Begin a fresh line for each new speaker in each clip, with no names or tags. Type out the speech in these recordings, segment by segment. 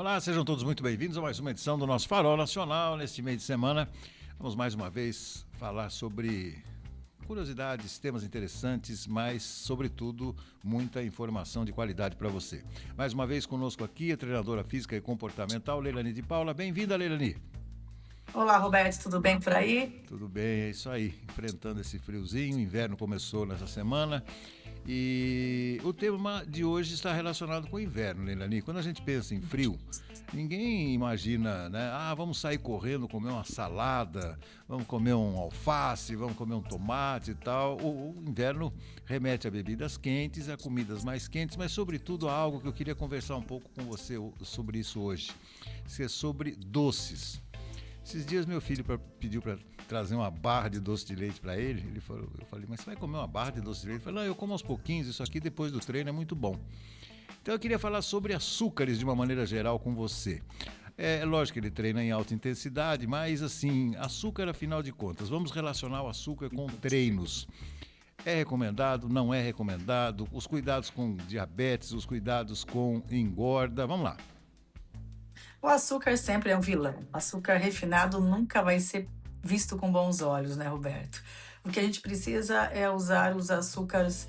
Olá, sejam todos muito bem-vindos a mais uma edição do nosso Farol Nacional. Neste meio de semana, vamos mais uma vez falar sobre curiosidades, temas interessantes, mas, sobretudo, muita informação de qualidade para você. Mais uma vez conosco aqui a treinadora física e comportamental, Leilani de Paula. Bem-vinda, Leilani.
Olá, Roberto, tudo bem por aí?
Tudo bem, é isso aí. Enfrentando esse friozinho, o inverno começou nessa semana. E o tema de hoje está relacionado com o inverno, Leilani. Quando a gente pensa em frio, ninguém imagina, né? Vamos sair correndo, comer uma salada, vamos comer um alface, vamos comer um tomate e tal. O inverno remete a bebidas quentes, a comidas mais quentes, mas sobretudo a algo que eu queria conversar um pouco com você sobre isso hoje. Isso é sobre doces. Esses dias meu filho pediu para trazer uma barra de doce de leite para ele. Eu falei, mas você vai comer uma barra de doce de leite? Ele falou, não, eu como aos pouquinhos, isso aqui depois do treino é muito bom. Então eu queria falar sobre açúcares de uma maneira geral com você. É lógico que ele treina em alta intensidade, mas assim, açúcar afinal de contas, vamos relacionar o açúcar com treinos. É recomendado, não é recomendado? Os cuidados com diabetes, os cuidados com engorda, vamos lá.
O açúcar sempre é um vilão. Açúcar refinado nunca vai ser visto com bons olhos, né, Roberto? O que a gente precisa é usar os açúcares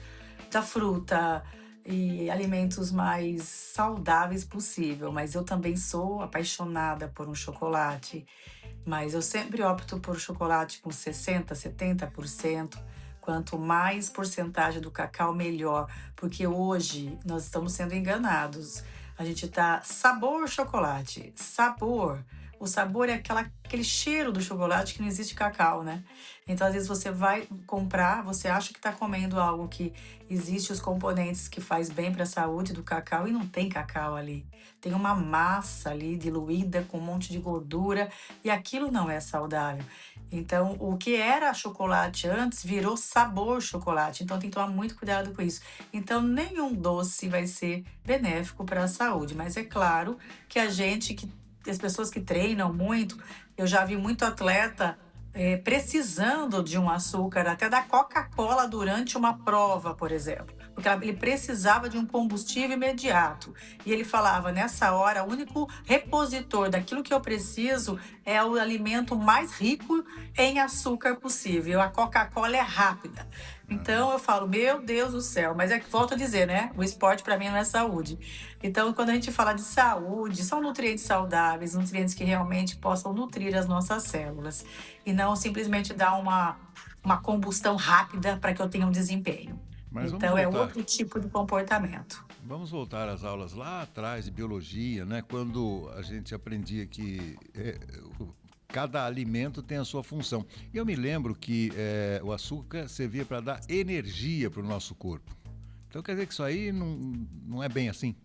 da fruta e alimentos mais saudáveis possível. Mas eu também sou apaixonada por um chocolate, mas eu sempre opto por chocolate com 60, 70%. Quanto mais porcentagem do cacau, melhor, porque hoje nós estamos sendo enganados. A gente tá sabor chocolate, sabor. O sabor é aquele cheiro do chocolate que não existe cacau, né? Então, às vezes você vai comprar, você acha que está comendo algo que existe os componentes que faz bem para a saúde do cacau e não tem cacau ali. Tem uma massa ali diluída com um monte de gordura e aquilo não é saudável. Então, o que era chocolate antes virou sabor chocolate. Então, tem que tomar muito cuidado com isso. Então, nenhum doce vai ser benéfico para a saúde. Mas é claro que as pessoas que treinam muito, eu já vi muito atleta precisando de um açúcar, até da Coca-Cola durante uma prova, por exemplo. Porque ele precisava de um combustível imediato. E ele falava, nessa hora, o único repositor daquilo que eu preciso é o alimento mais rico em açúcar possível. A Coca-Cola é rápida. Então eu falo, meu Deus do céu, mas é que volto a dizer, né? O esporte para mim não é saúde. Então, quando a gente fala de saúde, são nutrientes saudáveis, nutrientes que realmente possam nutrir as nossas células e não simplesmente dar uma combustão rápida para que eu tenha um desempenho.
Mas vamos
Então, é
voltar.
outro tipo de comportamento.
Vamos voltar às aulas lá atrás de biologia, né? Quando a gente aprendia que cada alimento tem a sua função. E eu me lembro que o açúcar servia para dar energia para o nosso corpo. Então quer dizer que isso aí não é bem assim?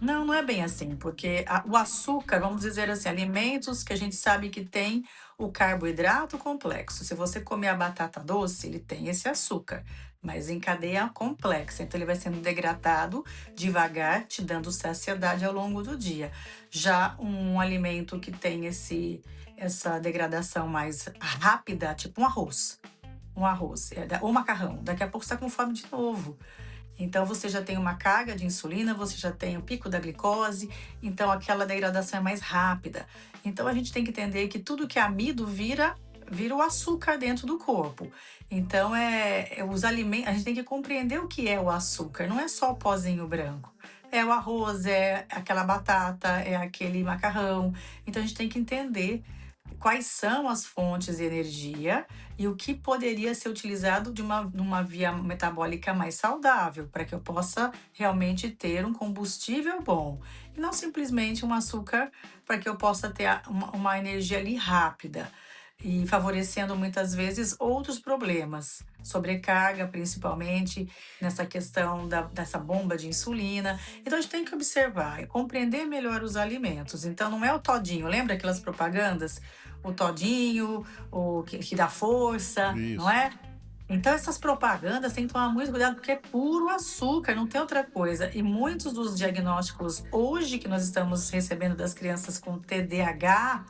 Não, não é bem assim, porque o açúcar, vamos dizer assim, alimentos que a gente sabe que tem o carboidrato complexo. Se você comer a batata doce, ele tem esse açúcar, mas em cadeia complexa. Então, ele vai sendo degradado devagar, te dando saciedade ao longo do dia. Já um alimento que tem essa degradação mais rápida, tipo um arroz, ou macarrão, daqui a pouco você está com fome de novo. Então você já tem uma carga de insulina, você já tem o pico da glicose, então aquela degradação é mais rápida. Então a gente tem que entender que tudo que é amido vira o açúcar dentro do corpo. Então os alimentos, a gente tem que compreender o que é o açúcar, não é só o pozinho branco. É o arroz, é aquela batata, é aquele macarrão. Então a gente tem que entender quais são as fontes de energia e o que poderia ser utilizado numa via metabólica mais saudável, para que eu possa realmente ter um combustível bom. E não simplesmente um açúcar para que eu possa ter uma energia ali rápida e favorecendo muitas vezes outros problemas, sobrecarga principalmente nessa questão dessa bomba de insulina. Então a gente tem que observar e compreender melhor os alimentos. Então não é o todinho, lembra aquelas propagandas? O todinho, o que dá força, não
Isso.
é? Então essas propagandas tem que tomar muito cuidado porque é puro açúcar, não tem outra coisa. E muitos dos diagnósticos hoje que nós estamos recebendo das crianças com TDAH,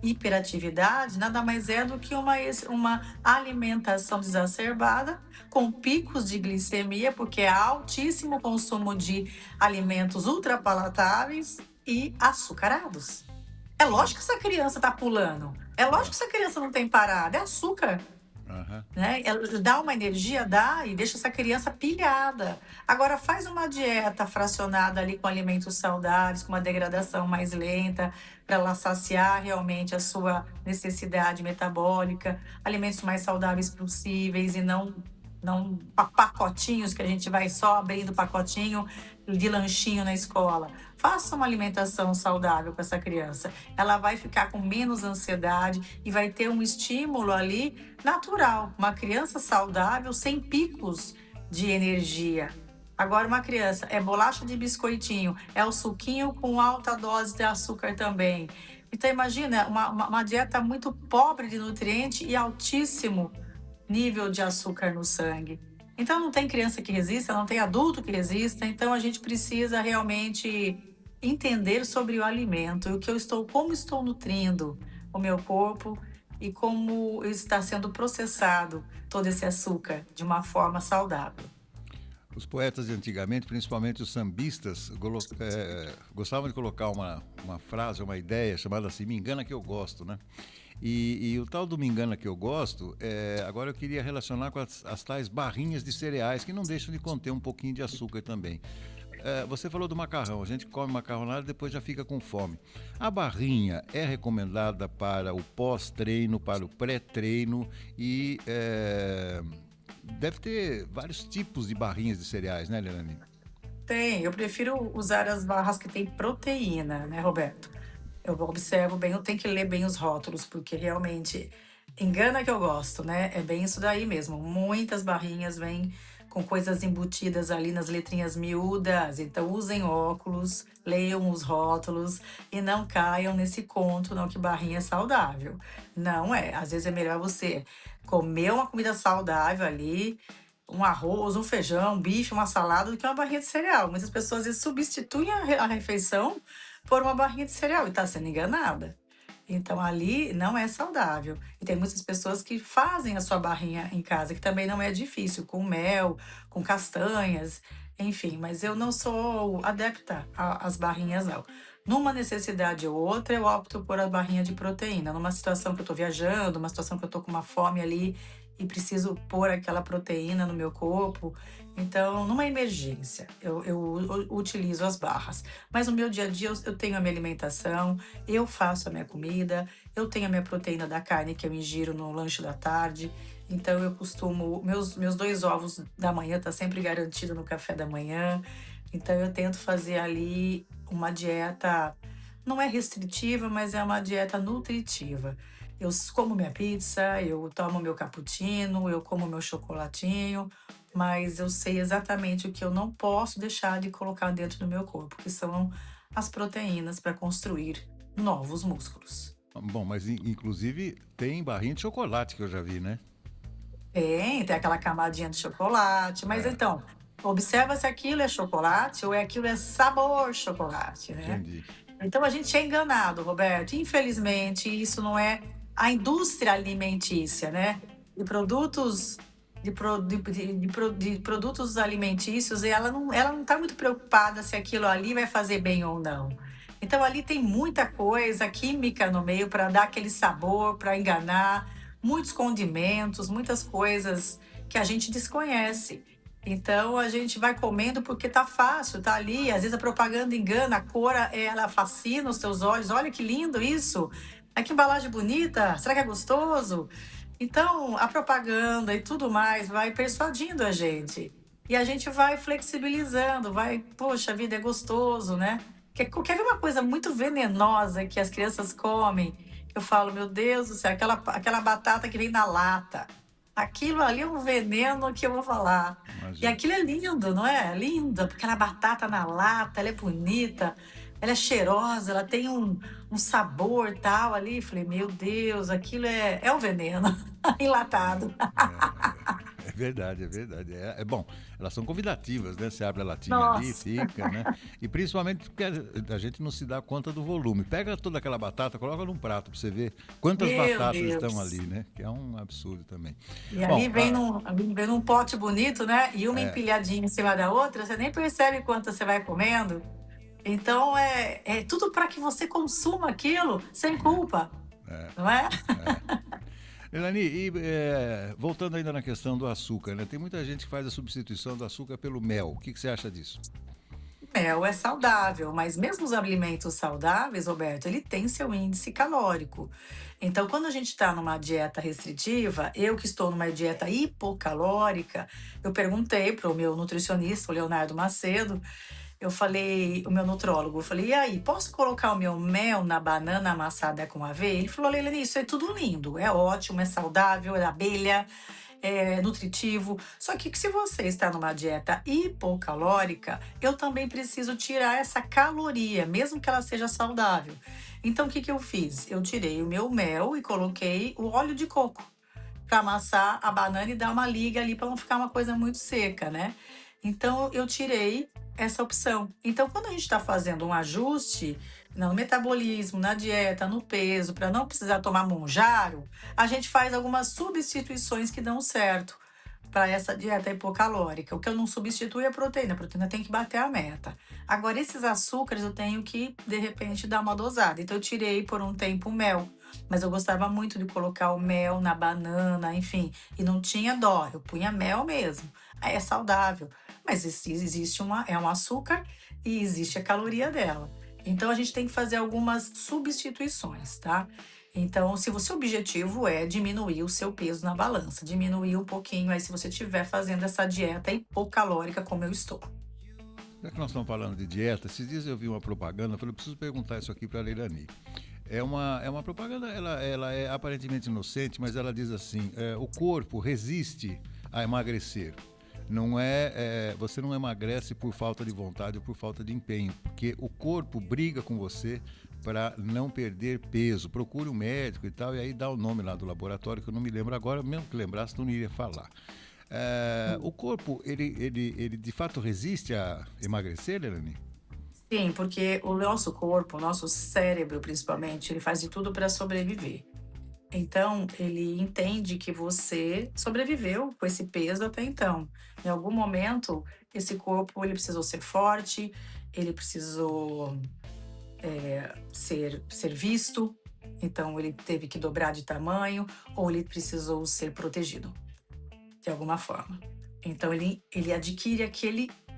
hiperatividade, nada mais é do que uma alimentação exacerbada com picos de glicemia, porque é altíssimo consumo de alimentos ultrapalatáveis e açucarados. É lógico que essa criança está pulando. É lógico que essa criança não tem parada. É açúcar.
Aham.
Né? Ela dá uma energia, dá, e deixa essa criança pilhada. Agora faz uma dieta fracionada ali com alimentos saudáveis, com uma degradação mais lenta, para ela saciar realmente a sua necessidade metabólica, alimentos mais saudáveis possíveis e não pacotinhos que a gente vai só abrindo pacotinho de lanchinho na escola. Faça uma alimentação saudável com essa criança. Ela vai ficar com menos ansiedade e vai ter um estímulo ali natural. Uma criança saudável sem picos de energia. Agora, uma criança é bolacha de biscoitinho, é o suquinho com alta dose de açúcar também. Então, imagina uma dieta muito pobre de nutriente e altíssimo nível de açúcar no sangue. Então, não tem criança que resista, não tem adulto que resista. Então, a gente precisa realmente entender sobre o alimento e como estou nutrindo o meu corpo e como está sendo processado todo esse açúcar de uma forma saudável.
Os poetas de antigamente, principalmente os sambistas, gostavam de colocar uma frase, uma ideia chamada assim, me engana que eu gosto, né? E o tal do me engana que eu gosto, agora eu queria relacionar com as tais barrinhas de cereais, que não deixam de conter um pouquinho de açúcar também. Você falou do macarrão, a gente come macarronada e depois já fica com fome. A barrinha é recomendada para o pós-treino, para o pré-treino e deve ter vários tipos de barrinhas de cereais, né, Leilani?
Tem, eu prefiro usar as barras que têm proteína, né, Roberto? Eu observo bem, eu tenho que ler bem os rótulos, porque realmente engana que eu gosto, né? É bem isso daí mesmo. Muitas barrinhas vêm com coisas embutidas ali nas letrinhas miúdas. Então, usem óculos, leiam os rótulos e não caiam nesse conto, não, que barrinha é saudável. Não é. Às vezes é melhor você comer uma comida saudável ali, um arroz, um feijão, um bife, uma salada, do que uma barrinha de cereal. Muitas pessoas às vezes substituem a refeição por uma barrinha de cereal e está sendo enganada. Então ali não é saudável. E tem muitas pessoas que fazem a sua barrinha em casa, que também não é difícil, com mel, com castanhas, enfim. Mas eu não sou adepta às barrinhas, não. Numa necessidade ou outra, eu opto por a barrinha de proteína. Numa situação que eu estou viajando, uma situação que eu estou com uma fome ali e preciso pôr aquela proteína no meu corpo. Então, numa emergência, eu utilizo as barras. Mas no meu dia a dia, eu tenho a minha alimentação, eu faço a minha comida, eu tenho a minha proteína da carne que eu ingiro no lanche da tarde. Então, eu costumo. Meus 2 ovos da manhã tá sempre garantido no café da manhã. Então, eu tento fazer ali uma dieta. Não é restritiva, mas é uma dieta nutritiva. Como minha pizza, eu tomo meu cappuccino, eu como meu chocolatinho, mas eu sei exatamente o que eu não posso deixar de colocar dentro do meu corpo, que são as proteínas para construir novos músculos.
Bom, mas inclusive tem barrinha de chocolate que eu já vi, né?
Tem aquela camadinha de chocolate, mas
É,
então, observa se aquilo é chocolate ou aquilo é sabor chocolate, né?
entendi.
Então a gente é enganado, Roberto. Infelizmente, isso não é a indústria alimentícia, né? De produtos de produtos alimentícios, e ela não está muito preocupada se aquilo ali vai fazer bem ou não. Então ali tem muita coisa química no meio para dar aquele sabor, para enganar, muitos condimentos, muitas coisas que a gente desconhece. Então a gente vai comendo porque tá fácil, tá ali. Às vezes a propaganda engana, a cor ela fascina os teus olhos. Olha que lindo isso! Ai, que embalagem bonita! Será que é gostoso? Então a propaganda e tudo mais vai persuadindo a gente. E a gente vai flexibilizando, poxa, a vida é gostoso, né? Quer ver uma coisa muito venenosa que as crianças comem? Eu falo, meu Deus do céu, aquela batata que vem na lata. Aquilo ali é um veneno que eu vou falar. E
Imagino.
aquilo é lindo, não é? Lindo, porque aquela batata na lata, ela é bonita, ela é cheirosa, ela tem um sabor tal ali. Falei, meu Deus, aquilo é um veneno enlatado.
É verdade, é verdade. É bom, elas são convidativas, né? Você abre a latinha ali,
Nossa,
fica, né? E principalmente porque a gente não se dá conta do volume. Pega toda aquela batata, coloca num prato para você ver quantas
meu
batatas estão ali,
Deus.
né? Que é um absurdo também.
E ali
Bom,
vem num pote bonito, né? E uma
é,
empilhadinha em cima da outra, você nem percebe quanto você vai comendo. Então é tudo para que você consuma aquilo sem culpa,
É,
não é?
é. Elani, e voltando ainda na questão do açúcar, né? Tem muita gente que faz a substituição do açúcar pelo mel. O que que você acha disso?
Mel é saudável, mas mesmo os alimentos saudáveis, Roberto, ele tem seu índice calórico. Então, quando a gente está numa dieta restritiva, eu que estou numa dieta hipocalórica, eu perguntei para o meu nutricionista, o Leonardo Macedo, eu falei, o meu nutrólogo, eu falei, e aí, posso colocar o meu mel na banana amassada com aveia? Ele falou, Leilani, isso é tudo lindo, é ótimo, é saudável, é abelha, é nutritivo. Só que se você está numa dieta hipocalórica, eu também preciso tirar essa caloria, mesmo que ela seja saudável. Então, o que que eu fiz? Eu tirei o meu mel e coloquei o óleo de coco para amassar a banana e dar uma liga ali para não ficar uma coisa muito seca, né? Então eu tirei essa opção. Então, quando a gente está fazendo um ajuste no metabolismo, na dieta, no peso, para não precisar tomar Monjaro, a gente faz algumas substituições que dão certo para essa dieta hipocalórica. O que eu não substituo é a proteína tem que bater a meta. Agora, esses açúcares eu tenho que, de repente, dar uma dosada. Então, eu tirei por um tempo o mel, mas eu gostava muito de colocar o mel na banana, enfim, e não tinha dó, eu punha mel mesmo. Aí é saudável, mas existe é um açúcar e existe a caloria dela. Então, a gente tem que fazer algumas substituições, tá? Então, se o seu objetivo é diminuir o seu peso na balança, diminuir um pouquinho aí se você estiver fazendo essa dieta hipocalórica como eu estou.
Já que nós estamos falando de dieta, esses dias eu vi uma propaganda, eu falei, eu preciso perguntar isso aqui para a Leilani. É uma propaganda, ela é aparentemente inocente, mas ela diz assim: o corpo resiste a emagrecer. Não você não emagrece por falta de vontade ou por falta de empenho, porque o corpo briga com você para não perder peso. Procure um médico e tal, e aí dá o nome lá do laboratório, que eu não me lembro agora, mesmo que lembrasse, não iria falar. O corpo, ele de fato resiste a emagrecer, Leilani?
Sim, porque o nosso corpo, o nosso cérebro principalmente, ele faz de tudo para sobreviver. Então, ele entende que você sobreviveu com esse peso até então. Em algum momento, esse corpo ele precisou ser forte, ele precisou ser visto, então ele teve que dobrar de tamanho, ou ele precisou ser protegido de alguma forma. Então ele adquire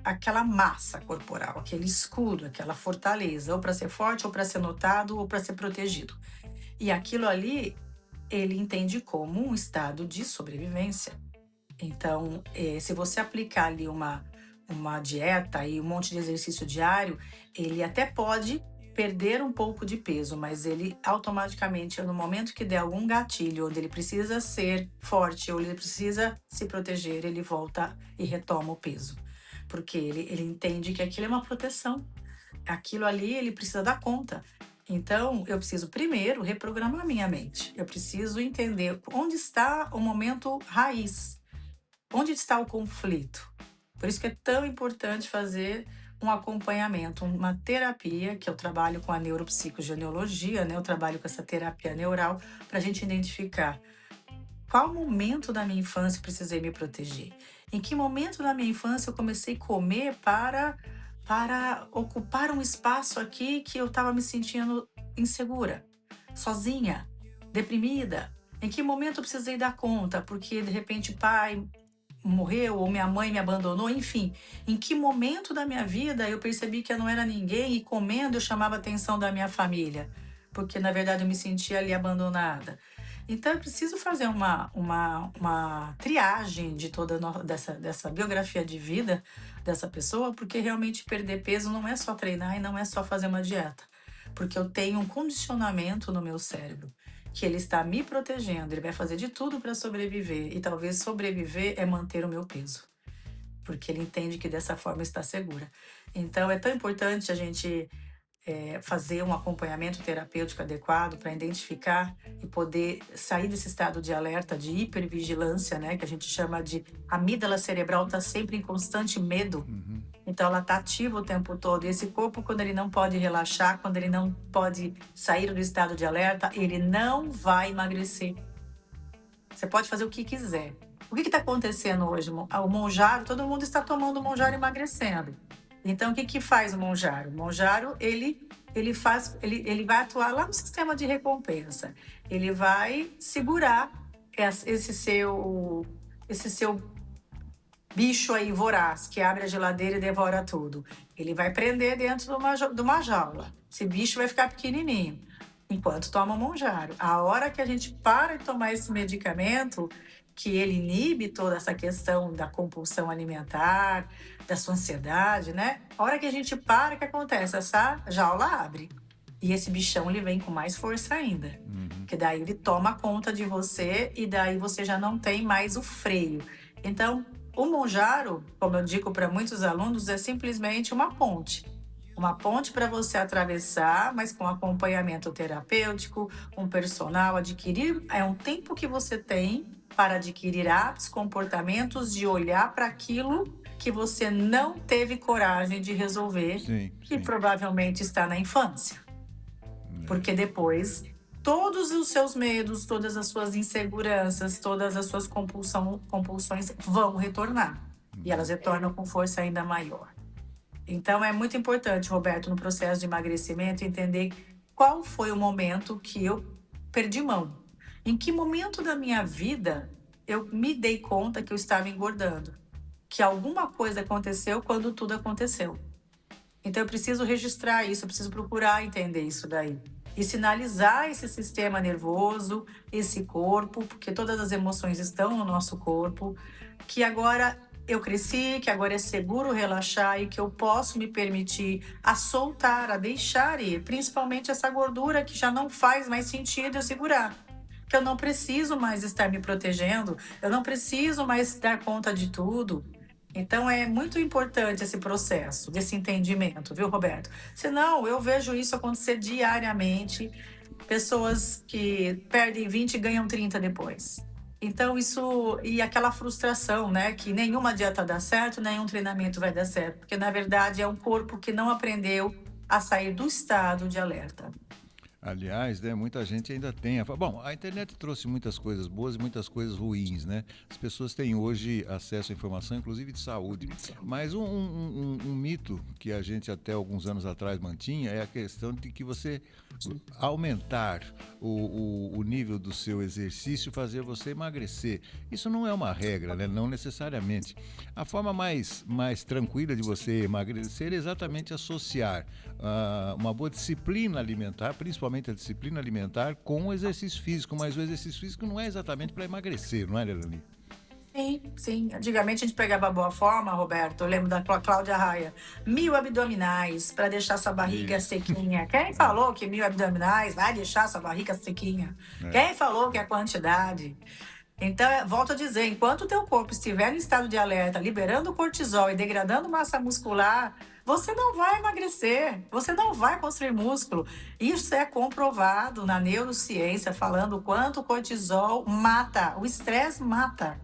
aquela massa corporal, aquele escudo, aquela fortaleza, ou para ser forte, ou para ser notado, ou para ser protegido. E aquilo ali ele entende como um estado de sobrevivência. Então, se você aplicar ali uma dieta e um monte de exercício diário, ele até pode perder um pouco de peso, mas ele automaticamente, no momento que der algum gatilho, onde ele precisa ser forte ou ele precisa se proteger, ele volta e retoma o peso. Porque ele entende que aquilo é uma proteção. Aquilo ali ele precisa dar conta. Então, eu preciso primeiro reprogramar minha mente. Eu preciso entender onde está o momento raiz, onde está o conflito. Por isso que é tão importante fazer um acompanhamento, uma terapia, que eu trabalho com a neuropsicogenealogia, né? Eu trabalho com essa terapia neural para a gente identificar qual momento da minha infância eu precisei me proteger. Em que momento da minha infância eu comecei a comer para ocupar um espaço aqui que eu estava me sentindo insegura, sozinha, deprimida. Em que momento eu precisei dar conta? Porque de repente pai morreu ou minha mãe me abandonou, enfim. Em que momento da minha vida eu percebi que eu não era ninguém e comendo eu chamava a atenção da minha família? Porque na verdade eu me sentia ali abandonada. Então eu preciso fazer uma triagem de toda dessa biografia de vida dessa pessoa, porque realmente perder peso não é só treinar e não é só fazer uma dieta. Porque eu tenho um condicionamento no meu cérebro, que ele está me protegendo, ele vai fazer de tudo para sobreviver. E talvez sobreviver é manter o meu peso, porque ele entende que dessa forma está segura. Então é tão importante a gente fazer um acompanhamento terapêutico adequado para identificar e poder sair desse estado de alerta, de hipervigilância, né, que a gente chama de amígdala cerebral está sempre em constante medo.
Uhum.
Então ela está ativa o tempo todo. E esse corpo, quando ele não pode relaxar, quando ele não pode sair do estado de alerta, ele não vai emagrecer. Você pode fazer o que quiser. O que está acontecendo hoje? O Monjaro, todo mundo está tomando Monjaro e emagrecendo. Então, o que que faz o monjaro? O monjaro, ele vai atuar lá no sistema de recompensa. Ele vai segurar esse seu bicho aí voraz, que abre a geladeira e devora tudo. Ele vai prender dentro de uma jaula. Esse bicho vai ficar pequenininho, enquanto toma o monjaro. A hora que a gente para de tomar esse medicamento, que ele inibe toda essa questão da compulsão alimentar, da sua ansiedade, né? A hora que a gente para, o que acontece? Essa jaula abre. E esse bichão, ele vem com mais força ainda.
Uhum.
Que daí ele toma conta de você e daí você já não tem mais o freio. Então, o monjaro, como eu digo para muitos alunos, é simplesmente uma ponte. Uma ponte para você atravessar, mas com acompanhamento terapêutico, um personal, adquirir. É um tempo que você tem para adquirir hábitos, comportamentos, de olhar para aquilo que você não teve coragem de resolver,
Sim,
que
sim.
provavelmente está na infância. Porque depois todos os seus medos, todas as suas inseguranças, todas as suas compulsões vão retornar. E elas retornam com força ainda maior. Então é muito importante, Roberto, no processo de emagrecimento, entender qual foi o momento que eu perdi mão. Em que momento da minha vida eu me dei conta que eu estava engordando? Que alguma coisa aconteceu quando tudo aconteceu. Então eu preciso registrar isso, eu preciso procurar entender isso daí. E sinalizar esse sistema nervoso, esse corpo, porque todas as emoções estão no nosso corpo, que agora eu cresci, que agora é seguro relaxar e que eu posso me permitir a soltar, a deixar ir, principalmente essa gordura que já não faz mais sentido eu segurar. Que eu não preciso mais estar me protegendo, eu não preciso mais dar conta de tudo. Então é muito importante esse processo desse entendimento, viu, Roberto? Senão, eu vejo isso acontecer diariamente, pessoas que perdem 20 e ganham 30 depois. Então, isso. E aquela frustração, né? Que nenhuma dieta dá certo, nenhum treinamento vai dar certo. Porque, na verdade, é um corpo que não aprendeu a sair do estado de alerta.
Aliás, né, muita gente ainda tem. Bom, a internet trouxe muitas coisas boas e muitas coisas ruins, né? As pessoas têm hoje acesso à informação, inclusive de saúde. Mas um mito que a gente até alguns anos atrás mantinha é a questão de que você aumentar o nível do seu exercício fazer você emagrecer. Isso não é uma regra, né? Não necessariamente. A forma mais tranquila de você emagrecer é exatamente associar uma boa disciplina alimentar, principalmente a disciplina alimentar, com o exercício físico. Mas o exercício físico não é exatamente para emagrecer, não é, Leilani?
Sim, sim. Antigamente a gente pegava boa forma, Roberto. Eu lembro da Cláudia Raia. 1000 abdominais para deixar sua barriga
Isso.
sequinha. Quem falou que 1000 abdominais vai deixar sua barriga sequinha?
É.
Quem falou que é quantidade? Então, volto a dizer, enquanto o teu corpo estiver em estado de alerta, liberando cortisol e degradando massa muscular, você não vai emagrecer, você não vai construir músculo. Isso é comprovado na neurociência, falando o quanto o cortisol mata, o estresse mata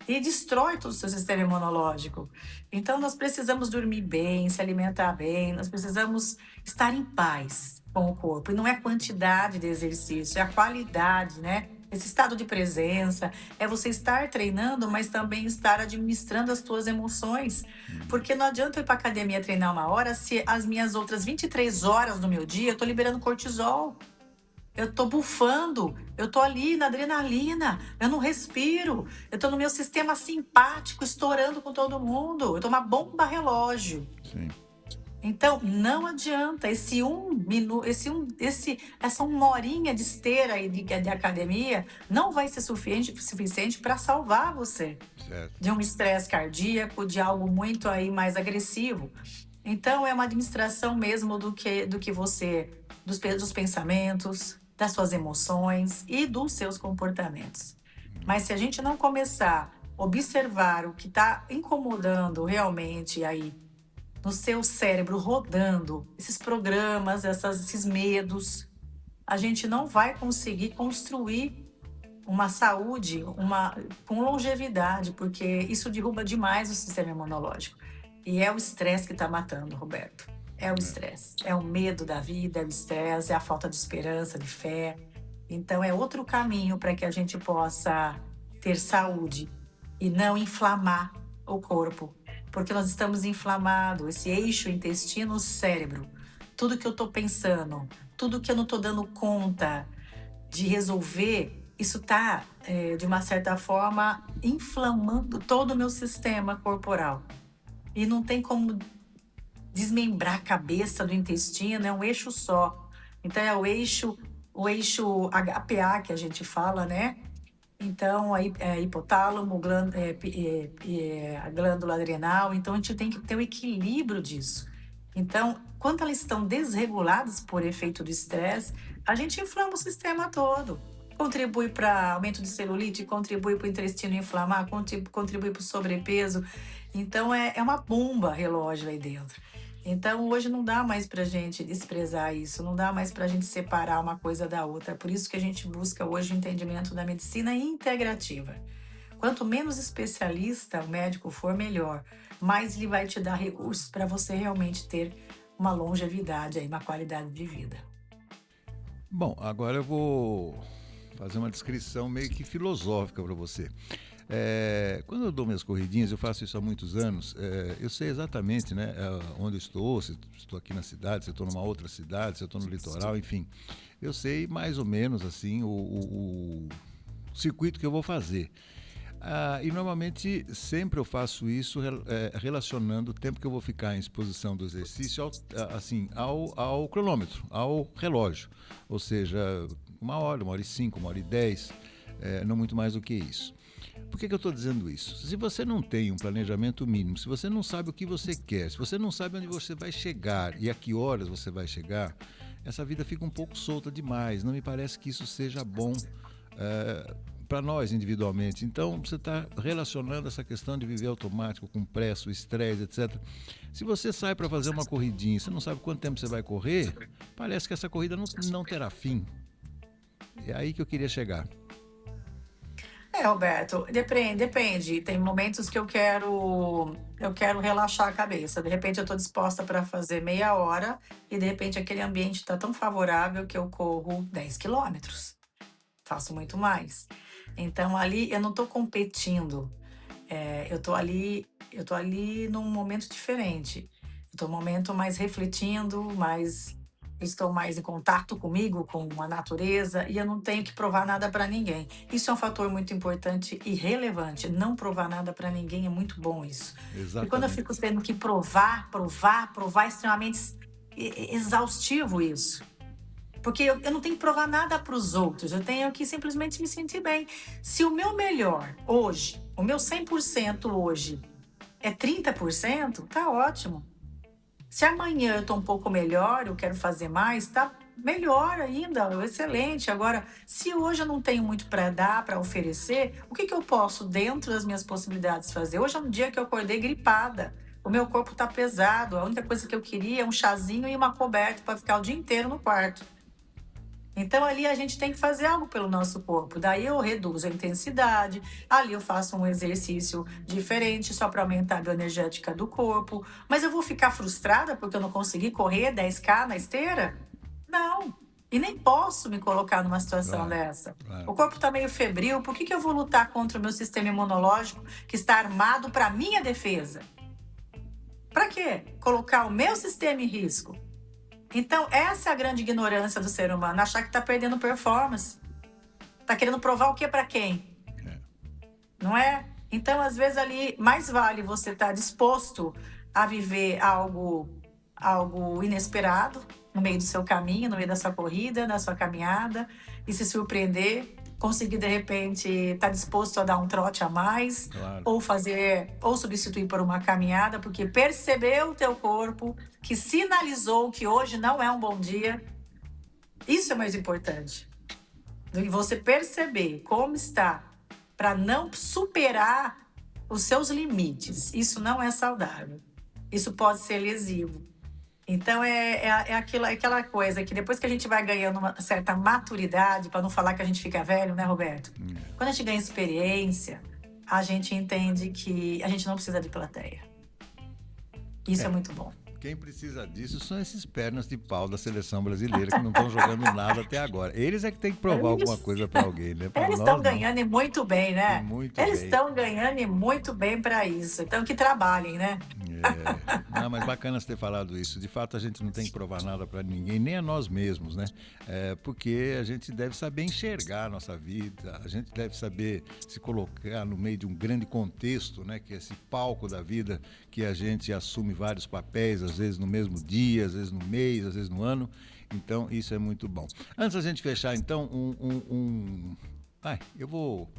e destrói todo o seu sistema imunológico. Então, nós precisamos dormir bem, se alimentar bem, nós precisamos estar em paz com o corpo. E não é quantidade de exercício, é a qualidade, né? Esse estado de presença, é você estar treinando, mas também estar administrando as tuas emoções. Porque não adianta eu ir para academia treinar uma hora se as minhas outras 23 horas do meu dia eu estou liberando cortisol. Eu tô bufando, eu tô ali na adrenalina, eu não respiro, eu tô no meu sistema simpático estourando com todo mundo, eu tô uma bomba relógio.
Sim.
Então, não adianta essa uma horinha de esteira aí de academia não vai ser suficiente para salvar você
Certo.
de um estresse cardíaco, de algo muito aí mais agressivo. Então, é uma administração mesmo do que você, dos pensamentos, das suas emoções e dos seus comportamentos. Mas se a gente não começar a observar o que está incomodando realmente aí no seu cérebro, rodando esses programas, esses medos, a gente não vai conseguir construir uma saúde, com longevidade, porque isso derruba demais o sistema imunológico. E é o estresse que está matando, Roberto. É o estresse. É o medo da vida, é o estresse, é a falta de esperança, de fé. Então, é outro caminho para que a gente possa ter saúde e não inflamar o corpo porque nós estamos inflamados, esse eixo intestino-cérebro. Tudo que eu estou pensando, tudo que eu não estou dando conta de resolver, isso está, de uma certa forma, inflamando todo o meu sistema corporal. E não tem como desmembrar a cabeça do intestino, é um eixo só. Então, é o eixo HPA que a gente fala, né? Então, aí é hipotálamo, a glândula adrenal. Então, a gente tem que ter o equilíbrio disso. Então, quando elas estão desreguladas por efeito do estresse, a gente inflama o sistema todo. Contribui para aumento de celulite, contribui para o intestino inflamar, contribui para o sobrepeso. Então, é uma bomba relógio aí dentro. Então, hoje não dá mais para a gente desprezar isso, não dá mais para a gente separar uma coisa da outra. É por isso que a gente busca hoje o entendimento da medicina integrativa. Quanto menos especialista o médico for, melhor. Mais ele vai te dar recursos para você realmente ter uma longevidade, aí, uma qualidade de vida.
Bom, agora eu vou fazer uma descrição meio que filosófica para você. Quando eu dou minhas corridinhas, eu faço isso há muitos anos, eu sei exatamente, né, onde eu estou, se estou aqui na cidade, se estou numa outra cidade, se eu estou no litoral, enfim. Eu sei mais ou menos assim o circuito que eu vou fazer. E normalmente sempre eu faço isso relacionando o tempo que eu vou ficar em exposição do exercício ao cronômetro, ao relógio. Ou seja, 1 hora, 1 hora e 5, 1 hora e 10, não muito mais do que isso. Por que eu estou dizendo isso? Se você não tem um planejamento mínimo, se você não sabe o que você quer, se você não sabe onde você vai chegar e a que horas você vai chegar, essa vida fica um pouco solta demais. Não me parece que isso seja bom para nós individualmente. Então, você está relacionando essa questão de viver automático, com pressa, o estresse, etc. Se você sai para fazer uma corridinha e você não sabe quanto tempo você vai correr, parece que essa corrida não terá fim. É aí que eu queria chegar.
Roberto, depende. Tem momentos que eu quero relaxar a cabeça. De repente eu estou disposta para fazer meia hora e de repente aquele ambiente está tão favorável que eu corro 10 quilômetros. Faço muito mais. Então ali eu não estou competindo. Eu tô ali num momento diferente. Eu tô num momento mais refletindo, estou mais em contato comigo, com a natureza, e eu não tenho que provar nada para ninguém. Isso é um fator muito importante e relevante. Não provar nada para ninguém é muito bom isso. E quando eu
Exatamente.
fico tendo que provar, é extremamente exaustivo isso. Porque eu não tenho que provar nada para os outros, eu tenho que simplesmente me sentir bem. Se o meu melhor hoje, o meu 100% hoje é 30%, tá ótimo. Se amanhã eu tô um pouco melhor, eu quero fazer mais, tá melhor ainda, excelente. Agora, se hoje eu não tenho muito para dar, para oferecer, o que eu posso, dentro das minhas possibilidades, fazer? Hoje é um dia que eu acordei gripada. O meu corpo tá pesado, a única coisa que eu queria é um chazinho e uma coberta para ficar o dia inteiro no quarto. Então, ali a gente tem que fazer algo pelo nosso corpo. Daí eu reduzo a intensidade, ali eu faço um exercício diferente, só para aumentar a bioenergética do corpo. Mas eu vou ficar frustrada porque eu não consegui correr 10K na esteira? Não. E nem posso me colocar numa situação dessa. O corpo está meio febril, por que eu vou lutar contra o meu sistema imunológico que está armado para minha defesa? Para quê? Colocar o meu sistema em risco. Então, essa é a grande ignorância do ser humano, achar que está perdendo performance. Está querendo provar o que para quem? Não é? Então, às vezes, ali, mais vale você estar disposto a viver algo inesperado no meio do seu caminho, no meio da sua corrida, na sua caminhada, e se surpreender, conseguir, de repente, estar disposto a dar um trote a mais, ou substituir por uma caminhada, porque percebeu o teu corpo, que sinalizou que hoje não é um bom dia. Isso é mais importante. E você perceber como está, para não superar os seus limites. Isso não é saudável. Isso pode ser lesivo. Então, aquela coisa que depois que a gente vai ganhando uma certa maturidade, para não falar que a gente fica velho, né, Roberto? Quando a gente ganha experiência, a gente entende que a gente não precisa de plateia. Isso é muito bom.
Quem precisa disso são esses pernas de pau da seleção brasileira que não estão jogando nada até agora. Eles é que tem que provar alguma
Eles
coisa para alguém, né? Para
eles estão
nós, não.
ganhando e muito bem,
E
né?
muito
Eles
bem.
estão ganhando e muito bem para isso. Então que trabalhem, né?
Não, mas bacana você ter falado isso. De fato, a gente não tem que provar nada para ninguém, nem a nós mesmos, né? Porque a gente deve saber enxergar a nossa vida, a gente deve saber se colocar no meio de um grande contexto, né? Que é esse palco da vida que a gente assume vários papéis, às vezes no mesmo dia, às vezes no mês, às vezes no ano. Então, isso é muito bom. Antes da gente fechar, então, eu vou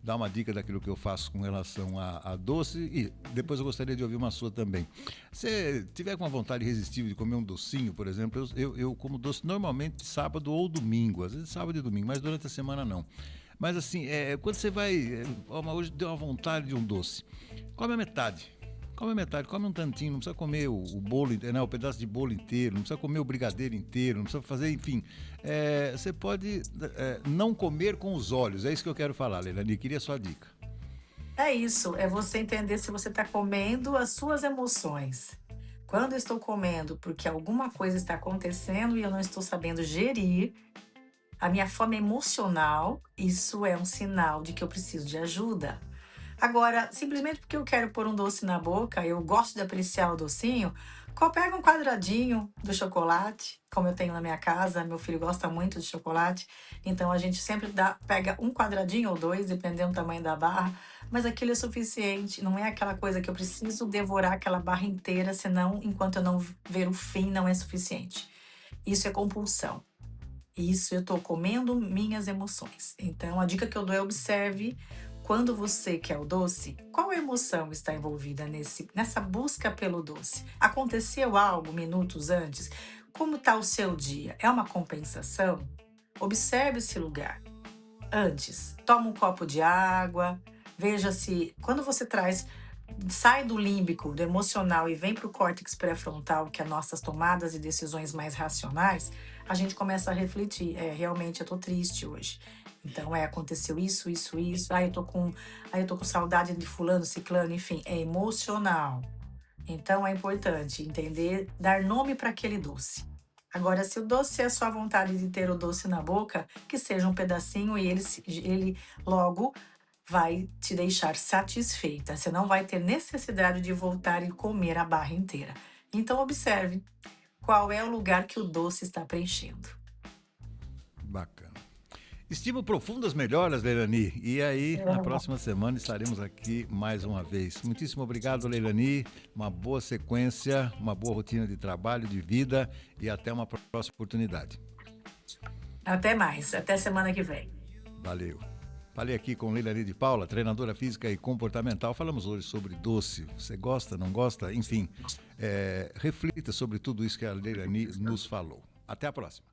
dar uma dica daquilo que eu faço com relação a doce e depois eu gostaria de ouvir uma sua também. Se tiver com uma vontade irresistível de comer um docinho, por exemplo, eu como doce normalmente sábado ou domingo, às vezes sábado e domingo, mas durante a semana não. Mas assim, quando você vai, hoje deu uma vontade de um doce, come a metade. Come a metade, come um tantinho, não precisa comer o bolo, né, o pedaço de bolo inteiro, não precisa comer o brigadeiro inteiro, não precisa fazer, enfim. Você pode não comer com os olhos, é isso que eu quero falar, Leilani, queria a sua dica.
É isso, é você entender se você está comendo as suas emoções. Quando eu estou comendo porque alguma coisa está acontecendo e eu não estou sabendo gerir a minha fome emocional, isso é um sinal de que eu preciso de ajuda. Agora, simplesmente porque eu quero pôr um doce na boca, eu gosto de apreciar o docinho, pega um quadradinho do chocolate, como eu tenho na minha casa, meu filho gosta muito de chocolate, então a gente sempre pega um quadradinho ou dois, dependendo do tamanho da barra, mas aquilo é suficiente, não é aquela coisa que eu preciso devorar aquela barra inteira, senão, enquanto eu não ver o fim, não é suficiente. Isso é compulsão. Isso eu estou comendo minhas emoções. Então, a dica que eu dou é observe quando você quer o doce, qual emoção está envolvida nessa busca pelo doce? Aconteceu algo minutos antes? Como está o seu dia? É uma compensação? Observe esse lugar. Antes, toma um copo de água, veja se quando você sai do límbico, do emocional e vem para o córtex pré-frontal, que é nossas tomadas e decisões mais racionais, a gente começa a refletir. Realmente eu tô triste hoje. Então, aconteceu isso, isso, isso. Eu tô com saudade de fulano, ciclano, enfim, é emocional. Então, é importante entender, dar nome para aquele doce. Agora, se o doce é a sua vontade de ter o doce na boca, que seja um pedacinho e ele logo vai te deixar satisfeita. Você não vai ter necessidade de voltar e comer a barra inteira. Então, observe qual é o lugar que o doce está preenchendo.
Bacana. Estimo profundas melhoras, Leilani. E aí, na próxima semana estaremos aqui mais uma vez. Muitíssimo obrigado, Leilani. Uma boa sequência, uma boa rotina de trabalho, de vida e até uma próxima oportunidade.
Até mais, até semana que vem.
Valeu. Falei aqui com Leilani de Paula, treinadora física e comportamental. Falamos hoje sobre doce. Você gosta, não gosta? Enfim, reflita sobre tudo isso que a Leilani nos falou. Até a próxima.